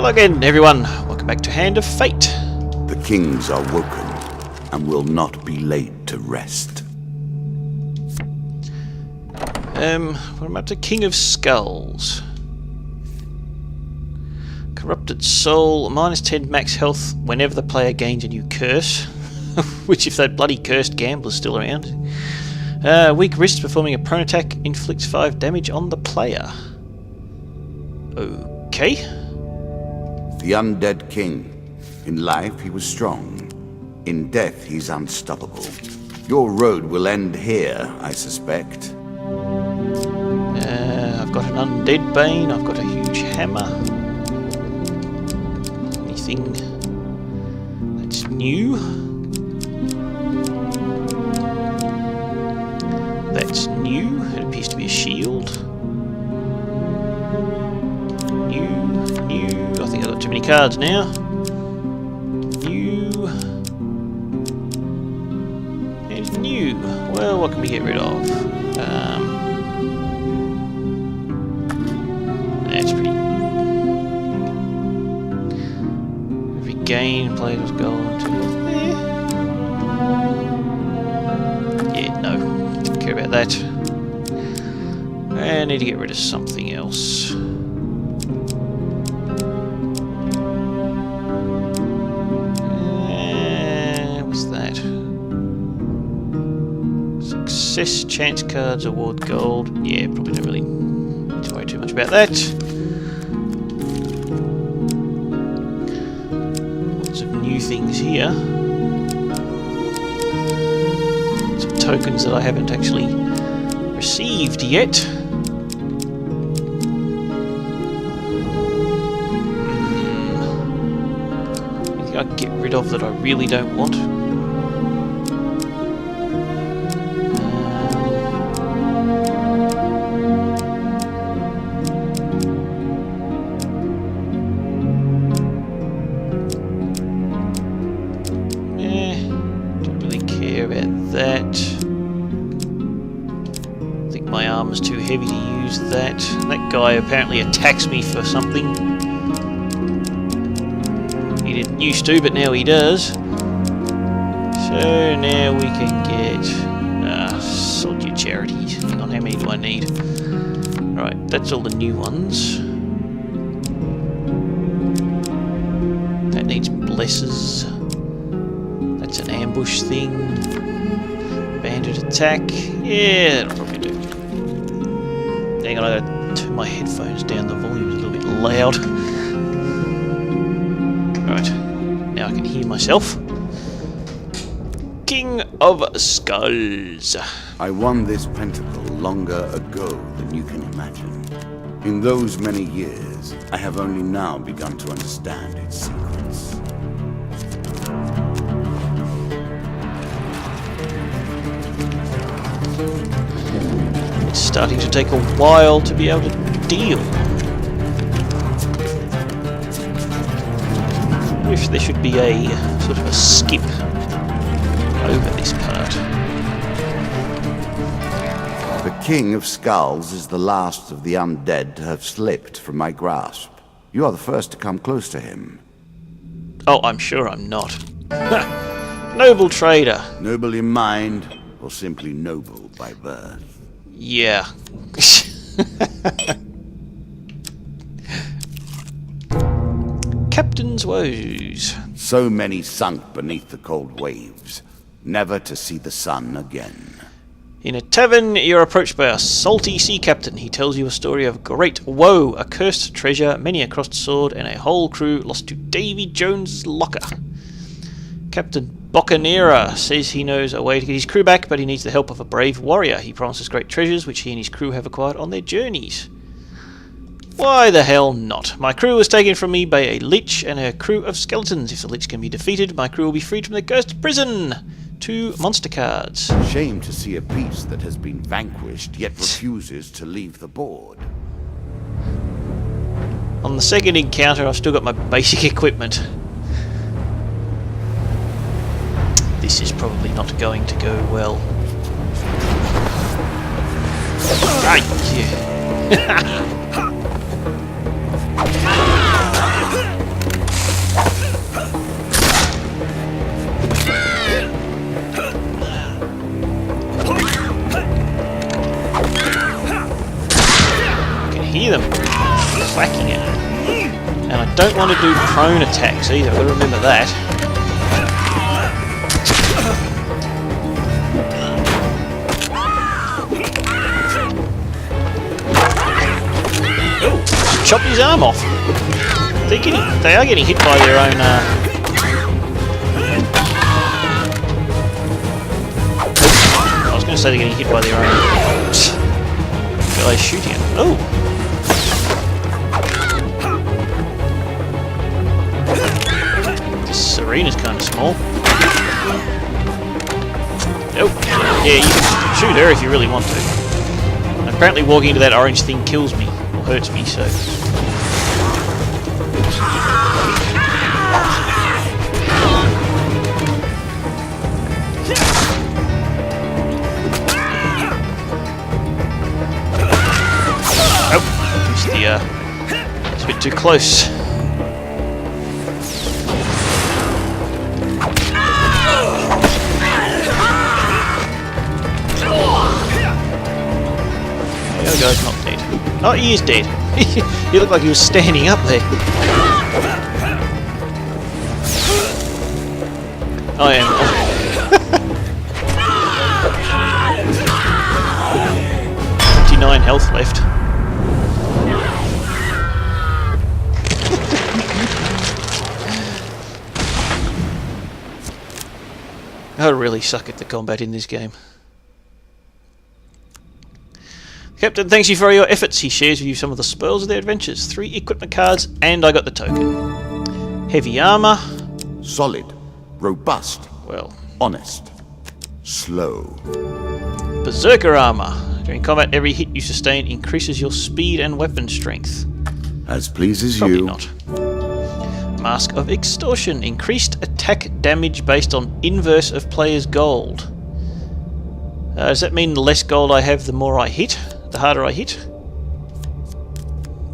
Hello again, everyone. Welcome back to Hand of Fate. The kings are woken and will not be laid to rest. What am I up to? King of Skulls. Corrupted Soul, minus 10 max health whenever the player gains a new curse. Which, if that bloody cursed gambler's still around. Weak wrist, performing a prone attack, inflicts 5 damage on the player. Okay. The undead king. In life he was strong. In death he's unstoppable. Your road will end here, I suspect. I've got an undead bane, I've got a huge hammer. Anything that's new? That's new. It appears to be a shield. New. I think I've got too many cards now. New. And new. Well, what can we get rid of? That's pretty. Every gain played with gold. Yeah, no. Don't care about that. I need to get rid of something else. What's that? Success, chance cards, award gold. Yeah, probably don't really need to worry too much about that. Lots of new things here. Some tokens that I haven't actually received yet. Anything I can get rid of that I really don't want? Don't really care about that. I think my armor's too heavy to use that. That guy apparently attacks me for something. He didn't used to, but now he does. So now we can get... sod your charities. Hang on, how many do I need? Alright, that's all the new ones. That needs blesses. That's an ambush thing. Bandit attack. Yeah, that'll probably do. Hang on, I gotta turn my headphones down. The volume's a little bit loud. Right, now I can hear myself. King of Skulls. I won this pentacle longer ago than you can imagine. In those many years, I have only now begun to understand its secrets. It's starting to take a while to be able to deal. I wish there should be a sort of a skip over this part. The King of Skulls is the last of the undead to have slipped from my grasp. You are the first to come close to him. Oh, I'm sure I'm not. Noble trader. Noble in mind, or simply noble by birth? Yeah. Captain's woes. So many sunk beneath the cold waves, never to see the sun again. In a tavern, you're approached by a salty sea captain. He tells you a story of great woe, a cursed treasure, many a crossed sword, and a whole crew lost to Davy Jones's locker. Captain Boccanera says he knows a way to get his crew back, but he needs the help of a brave warrior. He promises great treasures, which he and his crew have acquired on their journeys. Why the hell not? My crew was taken from me by a lich and a crew of skeletons. If the lich can be defeated, my crew will be freed from their cursed prison. 2 monster cards. Shame to see a beast that has been vanquished, yet refuses to leave the board. On the second encounter, I've still got my basic equipment. This is probably not going to go well. Right. clacking it. And I don't want to do prone attacks either, I've got to remember that. Oh, chopped his arm off. They are getting hit by their own... I was going to say they're getting hit by their own guys shooting it. Oh! This arena's kind of small. Oh! Yeah, you can shoot her if you really want to. And apparently walking into that orange thing kills me, or hurts me, so... It's a bit too close. The other guy's not dead. Oh, he is dead. He looked like he was standing up there. I am. 29 health left. I really suck at the combat in this game. Captain thanks you for your efforts. He shares with you some of the spoils of their adventures. 3 equipment cards, and I got the token. Heavy armor. Solid. Robust. Well. Honest. Slow. Berserker armor. During combat, every hit you sustain increases your speed and weapon strength. As pleases Probably you. Not. Mask of Extortion. Increased attack damage based on inverse of player's gold. Does that mean the less gold I have, the more I hit? The harder I hit?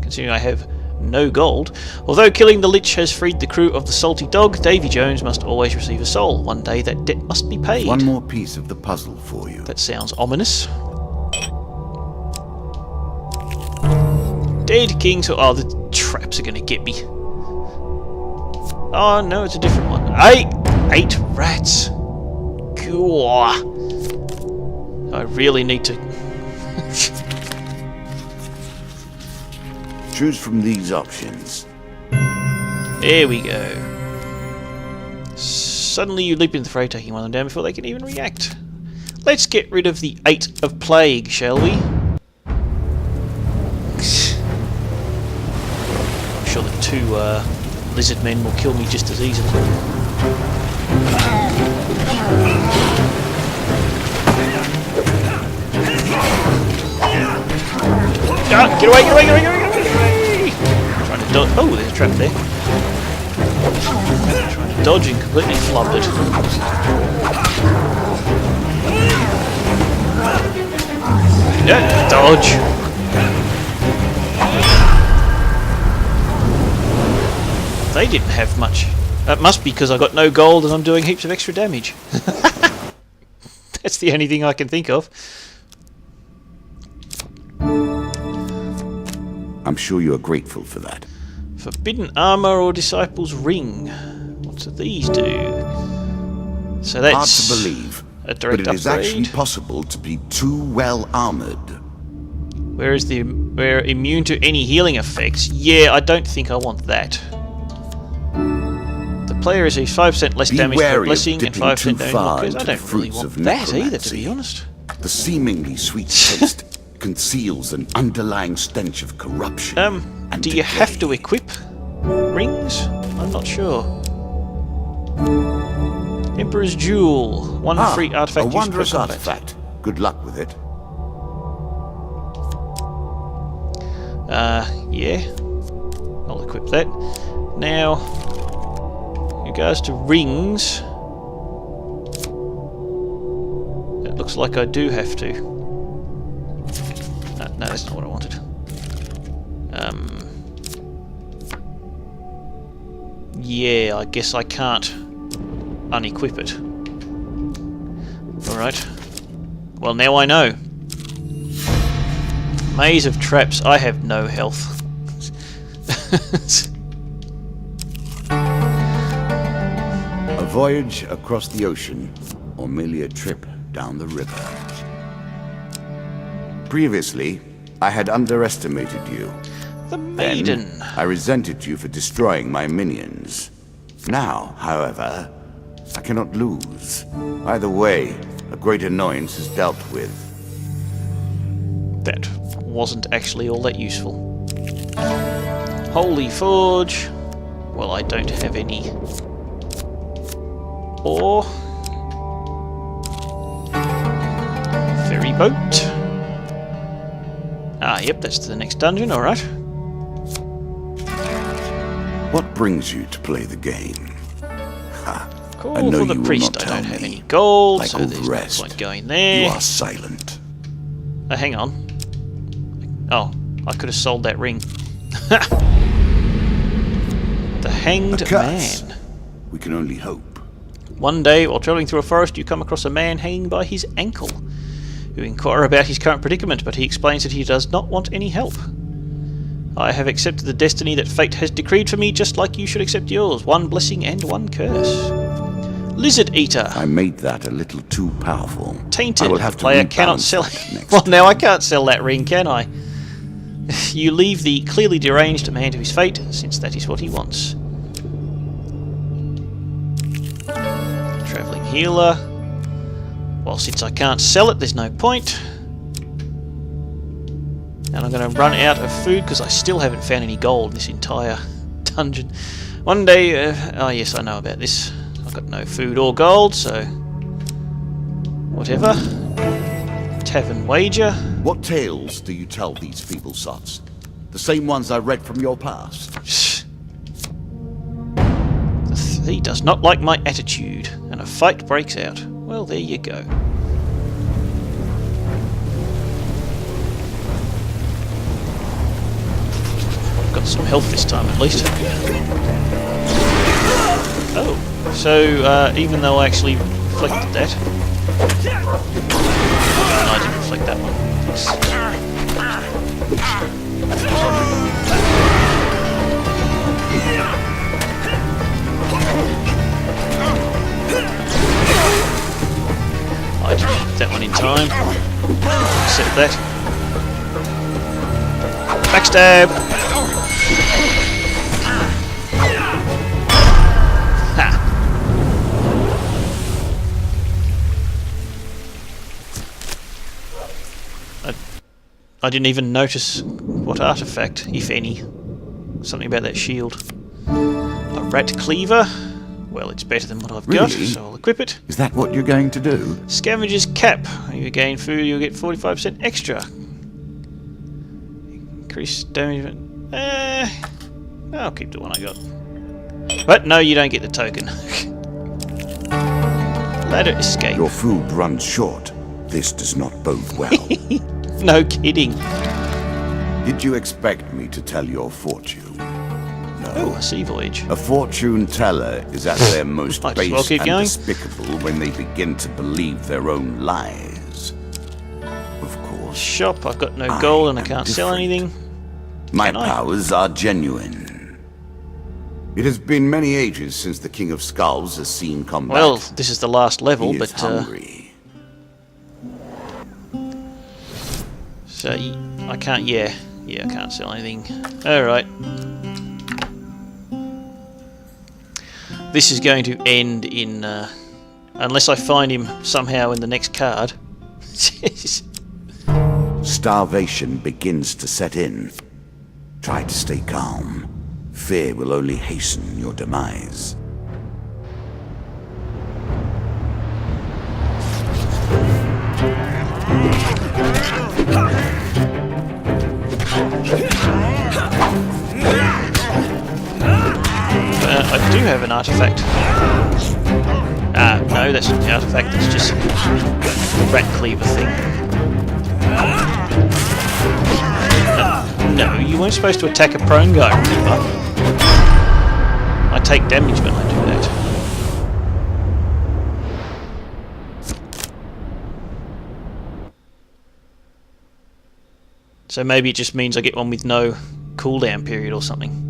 Considering I have no gold. Although killing the Lich has freed the crew of the Salty Dog, Davy Jones must always receive a soul. One day that debt must be paid. One more piece of the puzzle for you. That sounds ominous. Dead King, so... Oh, the traps are going to get me. Oh, no, it's a different one. 8 rats. Gah. I really need to... Choose from these options. There we go. Suddenly you leap into the fray, taking one of them down before they can even react. Let's get rid of the 8 of plague, shall we? I'm sure the 2 lizard men will kill me just as easily. Ah, get away, get away, get away, get away, get away! Trying to dodge. Oh, there's a trap there. Trying to dodge and completely flubbed it. Yeah, dodge. They didn't have much. That must be because I got no gold and I'm doing heaps of extra damage. That's the only thing I can think of. I'm sure you are grateful for that. Forbidden armor or disciple's ring. What do these do? So that's hard to believe, a direct but it is upgrade. actually possible to be too well armored. We're immune to any healing effects. Yeah, I don't think I want that. The player receives 5% less damage per blessing and 5% damage more kills. I don't really want that either, to be honest. The seemingly sweet taste conceals an underlying stench of corruption. And do you have to equip rings? I'm not sure. Emperor's Jewel. One free artifact a used per wondrous combat. artifact. Good luck with it. Yeah. I'll equip that. Now, in regards to rings, it looks like I do have to. No, that's not what I wanted. Yeah, I guess I can't unequip it. Alright. Well, now I know. Maze of traps. I have no health. A voyage across the ocean, or merely a trip down the river. Previously, I had underestimated you. The maiden. Then, I resented you for destroying my minions. Now, however, I cannot lose. Either way, a great annoyance is dealt with. That wasn't actually all that useful. Holy Forge. Well, I don't have any. Or ferry boat. Ah, yep, that's to the next dungeon, alright. What brings you to play the game? Ha. Call I know for the you will priest. not I tell don't have me. any gold, Like so all there's the rest, no point going there. You are silent. Oh, hang on. Oh, I could have sold that ring. The Hanged A curse. Man. We can only hope. One day, while travelling through a forest, you come across a man hanging by his ankle. You inquire about his current predicament, but he explains that he does not want any help. I have accepted the destiny that fate has decreed for me, just like you should accept yours. One blessing and one curse. Lizard Eater. I made that a little too powerful. Tainted. I will have The to player cannot rebalance sell that next Well, now I can't sell that ring, can I? You leave the clearly deranged man to his fate, since that is what he wants. Travelling healer. Well, since I can't sell it, there's no point. And I'm going to run out of food because I still haven't found any gold in this entire dungeon. One day, oh yes, I know about this. I've got no food or gold, so whatever. Tavern wager. What tales do you tell these feeble sots? The same ones I read from your past. He does not like my attitude, and a fight breaks out. Well, there you go. I've got some health this time, at least. Oh, so even though I actually reflected that... No, I didn't reflect that one. I didn't hit that one in time. Accept that. Backstab! Ha! I didn't even notice what artifact, if any. Something about that shield. A rat cleaver. Well, it's better than what I've got, Really? so I'll equip it. Is that what you're going to do? Scavenger's Cap. You gain food, you'll get 45% extra. Increase damage. I'll keep the one I got. But no, you don't get the token. Ladder escape. Your food runs short. This does not bode well. No kidding. Did you expect me to tell your fortune? Oh, a sea voyage. A fortune teller is at their most Might as well base keep and going. despicable when they begin to believe their own lies. Of course, Shop. I've got no gold and I am can't sell different. anything. my Can I? powers are genuine. It has been many ages since the King of Skulls has seen combat. Well, this is the last level, he is but hungry. so I can't. Yeah, I can't sell anything. All right. This is going to end in unless I find him somehow in the next card. Starvation begins to set in. Try to stay calm. Fear will only hasten your demise. I do have an artifact. No, that's not the artifact, that's just a rat cleaver thing. No, you weren't supposed to attack a prone guy, remember? I take damage when I do that. So maybe it just means I get one with no cooldown period or something.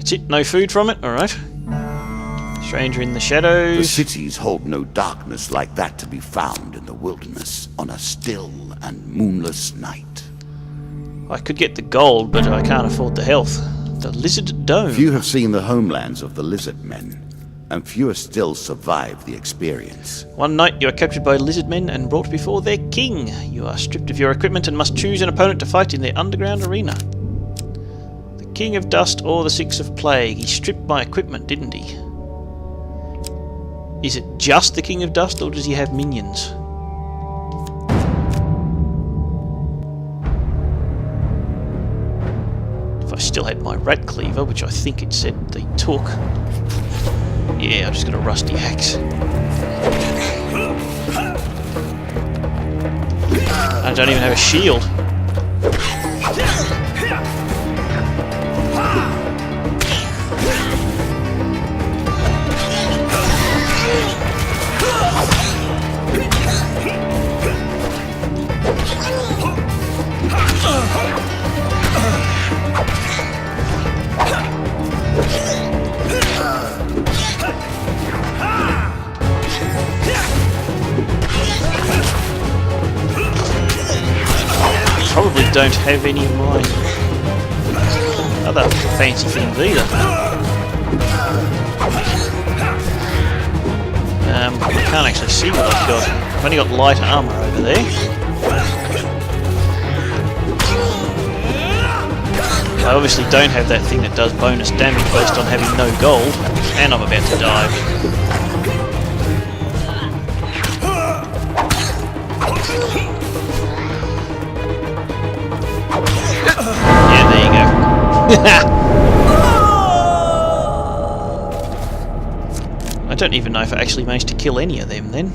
That's it, no food from it, alright. Stranger in the The shadows. cities hold no darkness like that to be found in the wilderness on a still and moonless night. I could get the gold, but I can't afford the health. The Lizard Dome. Few have seen the homelands of the lizard men, and fewer still survive the experience. One night you are captured by lizard men and brought before their king. You are stripped of your equipment and must choose an opponent to fight in their underground arena. The King of Dust or the Six of Plague. He stripped my equipment, didn't he? Is it just the King of Dust, or does he have minions? If I still had my rat cleaver, which I think it said they took. Yeah, I've just got a rusty axe. I don't even have a shield. Probably don't have any of my other fancy things either. I can't actually see what I've got. I've only got light armour over there. I obviously don't have that thing that does bonus damage based on having no gold, and I'm about to die. Yeah, there you go. I don't even know if I actually managed to kill any of them then.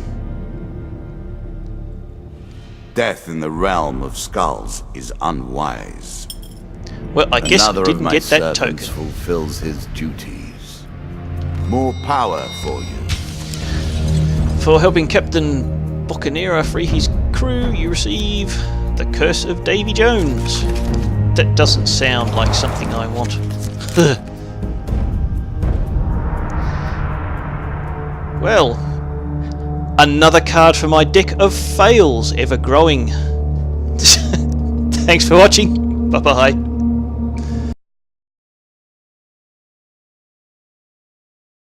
Death in the realm of skulls is unwise. Well, I guess I Another didn't of my get that servants token. fulfills his duties. More power for you. For helping Captain Bocanera free his crew, you receive the Curse of Davy Jones. That doesn't sound like something I want. Well, another card for my deck of fails, ever growing. Thanks for watching. Bye bye.